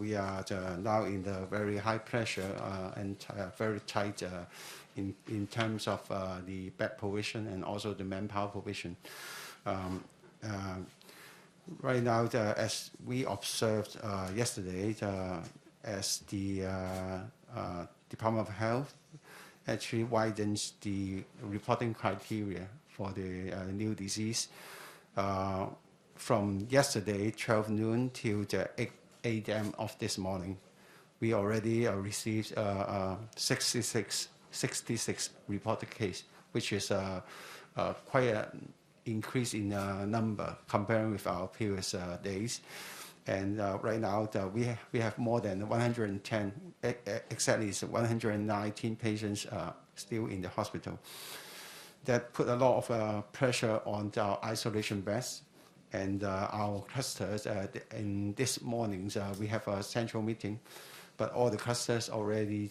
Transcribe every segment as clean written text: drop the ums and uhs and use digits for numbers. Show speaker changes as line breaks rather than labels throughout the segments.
We are now in the very high pressure and very tight in terms of the bed provision and also the manpower provision. Right now, as we observed yesterday, as the Department of Health actually widens the reporting criteria for the new disease. From yesterday, 12 noon till the 8 a.m. of this morning, we already received 66 reported cases, which is quite an increase in number comparing with our previous days. And right now, we have more than 110, exactly 119 patients still in the hospital. That put a lot of pressure on our isolation beds. And our clusters, in this morning, we have a central meeting, but all the clusters already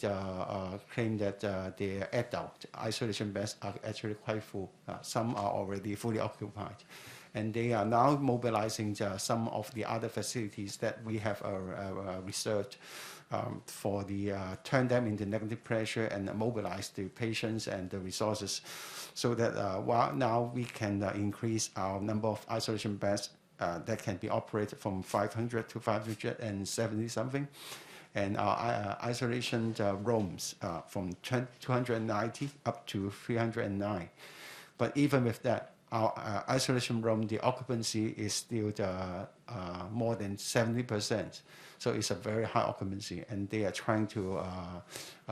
claim that their adult isolation beds are actually quite full. Some are already fully occupied. And they are now mobilizing some of the other facilities that we have reserved for the turn them into negative pressure and mobilize the patients and the resources, so that while now we can increase our number of isolation beds that can be operated from 500 to 570 something, and our isolation rooms from 290 up to 309. But even with that, our isolation room, the occupancy is still more than 70%. So it's a very high occupancy, and they are trying to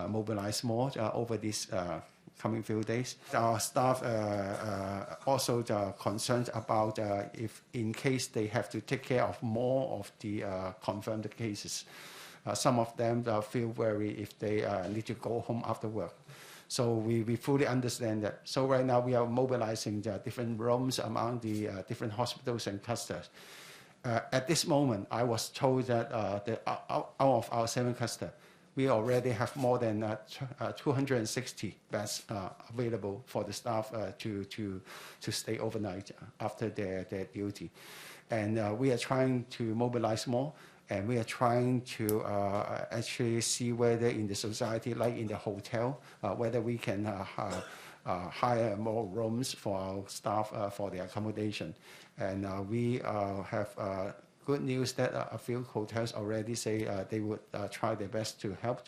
mobilize more over these coming few days. Our staff also concerned about if in case they have to take care of more of the confirmed cases. Some of them feel worried if they need to go home after work. So we fully understand that. So right now we are mobilizing the different rooms among the different hospitals and clusters. At this moment, I was told that out of our 7 clusters, we already have more than 260 beds available for the staff to stay overnight after their duty. And we are trying to mobilize more. And we are trying to actually see whether in the society, like in the hotel, whether we can hire more rooms for our staff for the accommodation. And we have good news that a few hotels already say they would try their best to help.